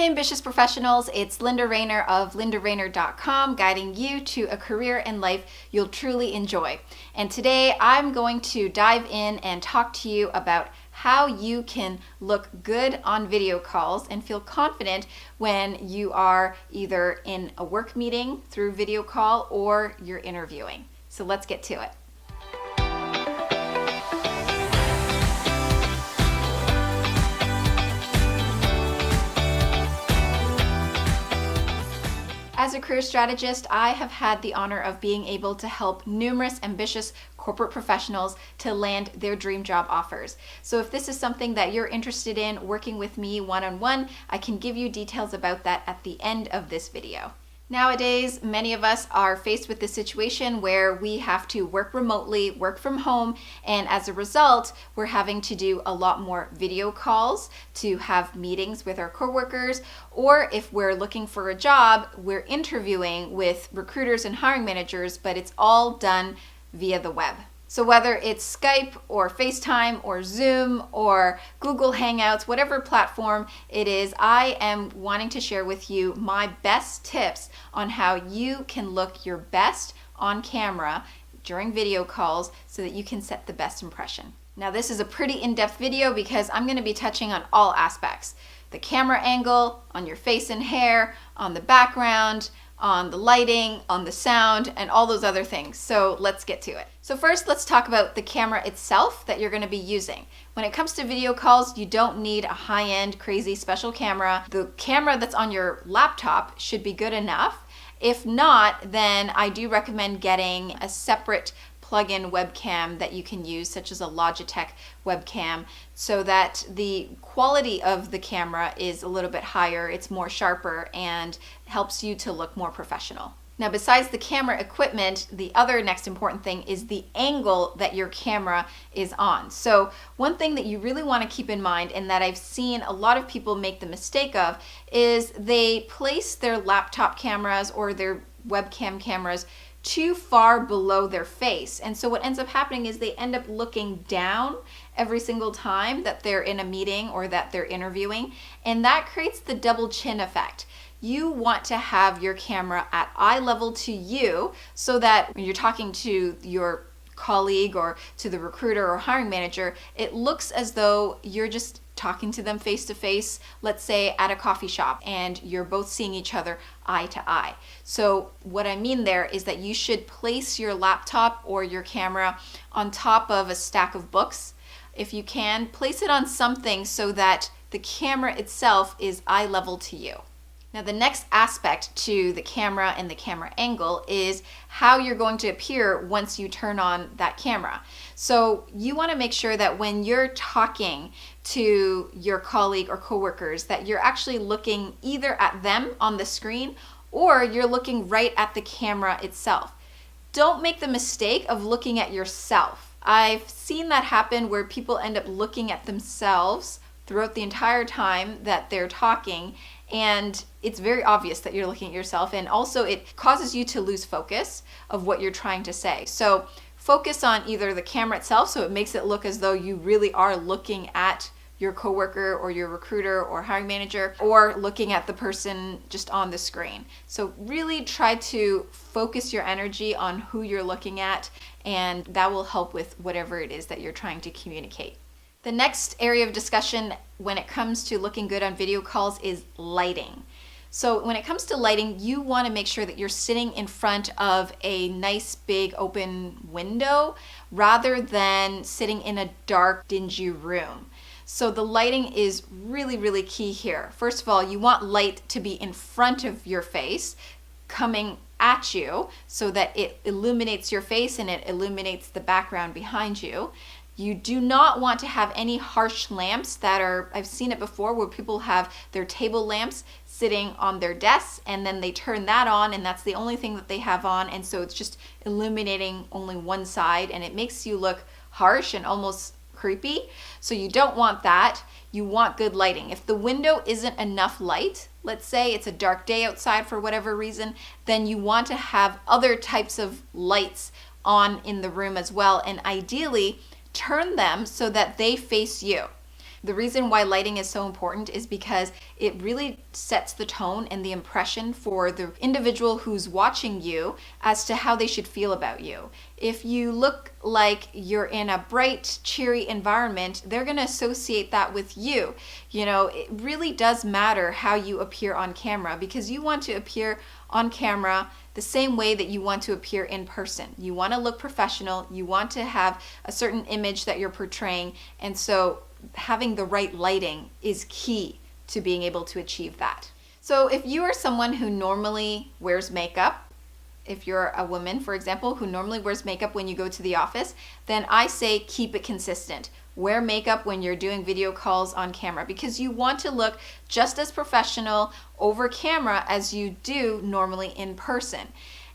Hey ambitious professionals, it's Linda Rayner of lindarainer.com, guiding you to a career and life you'll truly enjoy. And today I'm going to dive in and talk to you about how you can look good on video calls and feel confident when you are either in a work meeting through video call or you're interviewing. So let's get to it. As a career strategist, I have had the honor of being able to help numerous ambitious corporate professionals to land their dream job offers. So if this is something that you're interested in working with me one-on-one, I can give you details about that at the end of this video. Nowadays, many of us are faced with this situation where we have to work remotely, work from home, and as a result, we're having to do a lot more video calls to have meetings with our coworkers, or if we're looking for a job, we're interviewing with recruiters and hiring managers, but it's all done via the web. So whether it's Skype or FaceTime or Zoom or Google Hangouts, whatever platform it is, I am wanting to share with you my best tips on how you can look your best on camera during video calls so that you can set the best impression. Now this is a pretty in-depth video because I'm going to be touching on all aspects. The camera angle, on your face and hair, on the background, on the lighting, on the sound, and all those other things. So let's get to it. So first, let's talk about the camera itself that you're going to be using. When it comes to video calls, you don't need a high-end, crazy special camera. The camera that's on your laptop should be good enough. If not, then I do recommend getting a separate plug-in webcam that you can use, such as a Logitech webcam, so that the quality of the camera is a little bit higher, it's more sharper, and helps you to look more professional. Now, besides the camera equipment, the other next important thing is the angle that your camera is on. So one thing that you really want to keep in mind, and that I've seen a lot of people make the mistake of, is they place their laptop cameras or their webcam cameras too far below their face. And so what ends up happening is they end up looking down every single time that they're in a meeting or that they're interviewing. And that creates the double chin effect. You want to have your camera at eye level to you so that when you're talking to your colleague or to the recruiter or hiring manager, it looks as though you're just talking to them face to face, let's say at a coffee shop, and you're both seeing each other eye to eye. So what I mean there is that you should place your laptop or your camera on top of a stack of books. If you can, place it on something so that the camera itself is eye level to you. Now the next aspect to the camera and the camera angle is how you're going to appear once you turn on that camera. So you want to make sure that when you're talking to your colleague or coworkers that you're actually looking either at them on the screen or you're looking right at the camera itself. Don't make the mistake of looking at yourself. I've seen that happen where people end up looking at themselves throughout the entire time that they're talking, and it's very obvious that you're looking at yourself, and also it causes you to lose focus of what you're trying to say. So focus on either the camera itself, so it makes it look as though you really are looking at your coworker or your recruiter or hiring manager, or looking at the person just on the screen. So really try to focus your energy on who you're looking at, and that will help with whatever it is that you're trying to communicate. The next area of discussion when it comes to looking good on video calls is lighting. So when it comes to lighting, you want to make sure that you're sitting in front of a nice big open window rather than sitting in a dark, dingy room. So the lighting is really, really key here. First of all, you want light to be in front of your face, coming at you so that it illuminates your face and it illuminates the background behind you. You do not want to have any harsh lamps that are, I've seen it before where people have their table lamps sitting on their desks and then they turn that on and that's the only thing that they have on, and so it's just illuminating only one side and it makes you look harsh and almost creepy. So you don't want that. You want good lighting. If the window isn't enough light, let's say it's a dark day outside for whatever reason, then you want to have other types of lights on in the room as well, and ideally turn them so that they face you. The reason why lighting is so important is because it really sets the tone and the impression for the individual who's watching you as to how they should feel about you. If you look like you're in a bright, cheery environment, they're going to associate that with you. You know, it really does matter how you appear on camera, because you want to appear on camera the same way that you want to appear in person. You want to look professional, you want to have a certain image that you're portraying, and so having the right lighting is key to being able to achieve that. So if you are someone who normally wears makeup, if you're a woman, for example, who normally wears makeup when you go to the office, then I say keep it consistent. Wear makeup when you're doing video calls on camera, because you want to look just as professional over camera as you do normally in person.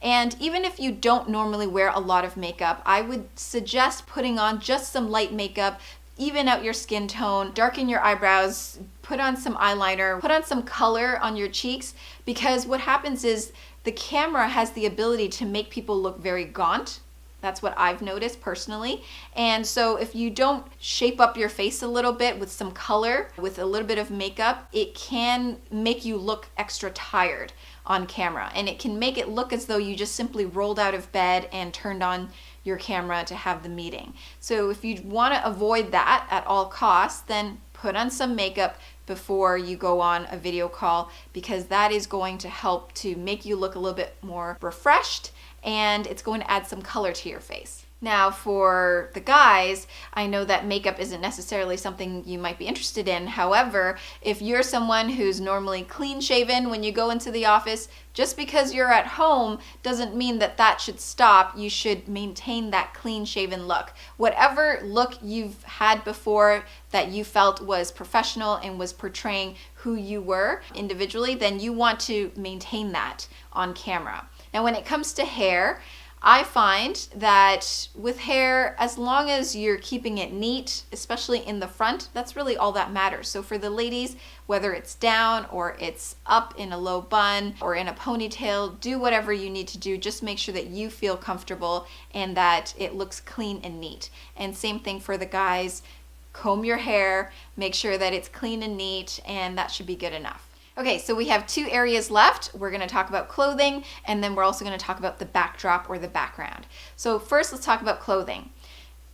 And even if you don't normally wear a lot of makeup, I would suggest putting on just some light makeup, even out your skin tone, darken your eyebrows, put on some eyeliner, put on some color on your cheeks, because what happens is the camera has the ability to make people look very gaunt. That's what I've noticed personally. And so if you don't shape up your face a little bit with some color, with a little bit of makeup, it can make you look extra tired on camera. And it can make it look as though you just simply rolled out of bed and turned on your camera to have the meeting. So if you want to avoid that at all costs, then put on some makeup before you go on a video call, because that is going to help to make you look a little bit more refreshed, and it's going to add some color to your face. Now for the guys, I know that makeup isn't necessarily something you might be interested in. However, if you're someone who's normally clean shaven when you go into the office, just because you're at home doesn't mean that that should stop. You should maintain that clean shaven look. Whatever look you've had before that you felt was professional and was portraying who you were individually, then you want to maintain that on camera. Now when it comes to hair, I find that with hair, as long as you're keeping it neat, especially in the front, that's really all that matters. So for the ladies, whether it's down or it's up in a low bun or in a ponytail, do whatever you need to do. Just make sure that you feel comfortable and that it looks clean and neat. And same thing for the guys. Comb your hair, make sure that it's clean and neat, and that should be good enough. Okay, so we have 2 areas left. We're going to talk about clothing, and then we're also going to talk about the backdrop or the background. So first, let's talk about clothing.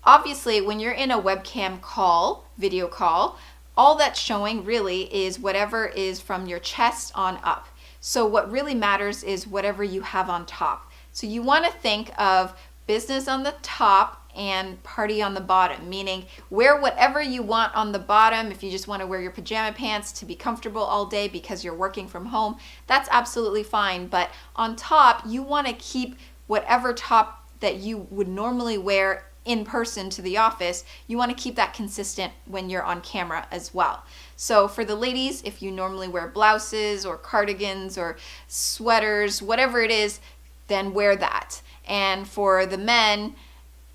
Obviously, when you're in a webcam call, video call, all that's showing really is whatever is from your chest on up. So what really matters is whatever you have on top. So you want to think of business on the top and party on the bottom, meaning wear whatever you want on the bottom. If you just want to wear your pajama pants to be comfortable all day because you're working from home, that's absolutely fine. But on top, you want to keep whatever top that you would normally wear in person to the office, you want to keep that consistent when you're on camera as well. So for the ladies, if you normally wear blouses or cardigans or sweaters, whatever it is, then wear that. And for the men,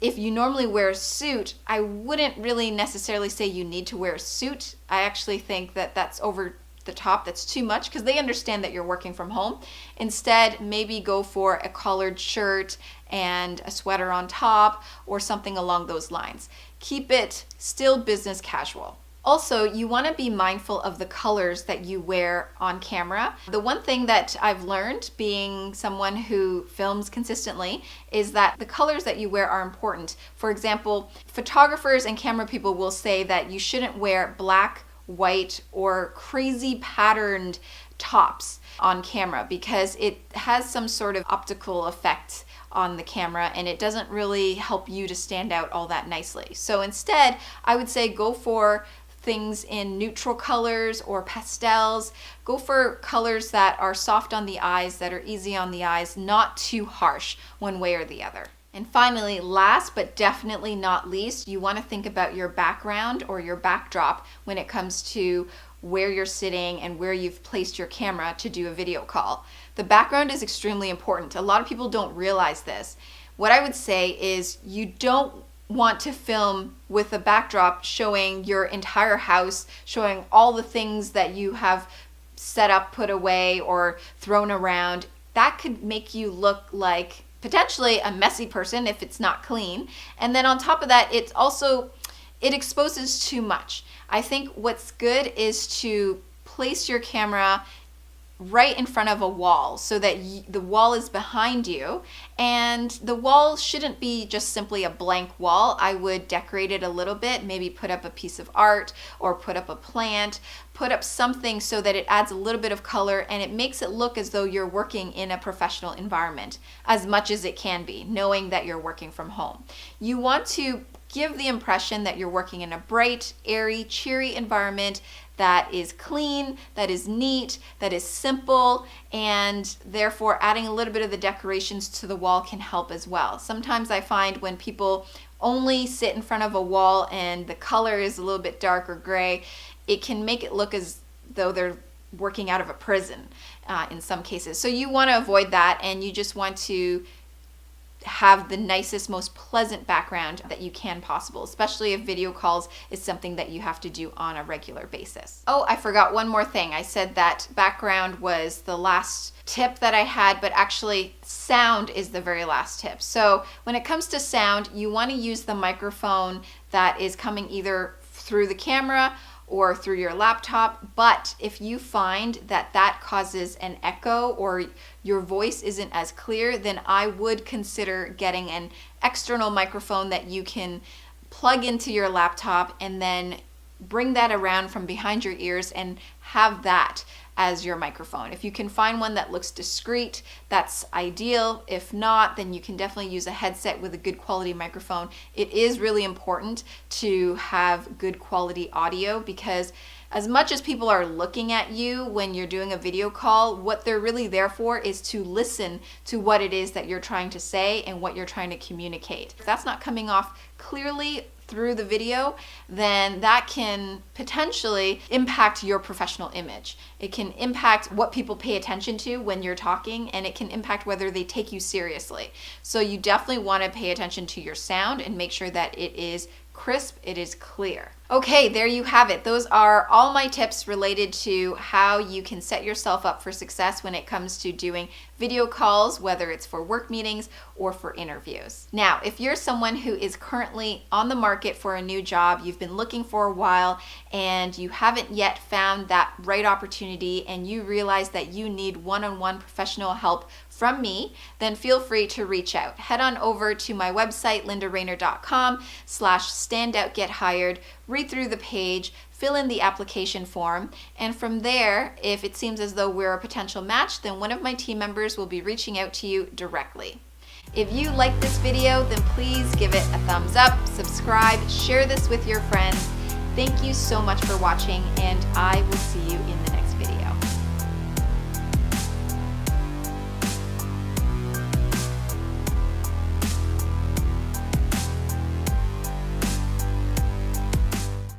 if you normally wear a suit, I wouldn't really necessarily say you need to wear a suit. I actually think that that's over the top, that's too much, because they understand that you're working from home. Instead, maybe go for a collared shirt and a sweater on top or something along those lines. Keep it still business casual. Also, you want to be mindful of the colors that you wear on camera. The one thing that I've learned being someone who films consistently is that the colors that you wear are important. For example, photographers and camera people will say that you shouldn't wear black, white, or crazy patterned tops on camera because it has some sort of optical effect on the camera and it doesn't really help you to stand out all that nicely. So instead, I would say go for things in neutral colors or pastels. Go for colors that are soft on the eyes, that are easy on the eyes, not too harsh one way or the other. And finally, last but definitely not least, you want to think about your background or your backdrop when it comes to where you're sitting and where you've placed your camera to do a video call. The background is extremely important. A lot of people don't realize this. What I would say is you don't want to film with a backdrop showing your entire house, showing all the things that you have set up, put away, or thrown around. That could make you look like potentially a messy person if it's not clean. And then on top of that, it's also it exposes too much. I think what's good is to place your camera right in front of a wall so that the wall is behind you, and the wall shouldn't be just simply a blank wall. I would decorate it a little bit, maybe put up a piece of art or put up a plant, put up something so that it adds a little bit of color and it makes it look as though you're working in a professional environment as much as it can be, knowing that you're working from home. You want to give the impression that you're working in a bright, airy, cheery environment that is clean, that is neat, that is simple, and therefore adding a little bit of the decorations to the wall can help as well. Sometimes I find when people only sit in front of a wall and the color is a little bit dark or gray, it can make it look as though they're working out of a prison in some cases. So you want to avoid that, and you just want to have the nicest, most pleasant background that you can possible, especially if video calls is something that you have to do on a regular basis. Oh, I forgot one more thing. I said that background was the last tip that I had, but actually sound is the very last tip. So when it comes to sound, you want to use the microphone that is coming either through the camera or through your laptop, but if you find that that causes an echo or your voice isn't as clear, then I would consider getting an external microphone that you can plug into your laptop and then bring that around from behind your ears and have that as your microphone. If you can find one that looks discreet, that's ideal. If not, then you can definitely use a headset with a good quality microphone. It is really important to have good quality audio, because as much as people are looking at you when you're doing a video call, what they're really there for is to listen to what it is that you're trying to say and what you're trying to communicate. If that's not coming off clearly through the video, then that can potentially impact your professional image. It can impact what people pay attention to when you're talking, and it can impact whether they take you seriously. So you definitely want to pay attention to your sound and make sure that it is crisp, it is clear. Okay, there you have it. Those are all my tips related to how you can set yourself up for success when it comes to doing video calls, whether it's for work meetings or for interviews. Now, if you're someone who is currently on the market for a new job, you've been looking for a while and you haven't yet found that right opportunity, and you realize that you need one-on-one professional help from me, then feel free to reach out. Head on over to my website, lindarainer.com/standoutgethired, read through the page, fill in the application form, and from there, if it seems as though we're a potential match, then one of my team members will be reaching out to you directly. If you like this video, then please give it a thumbs up, subscribe, share this with your friends. Thank you so much for watching, and I will see you in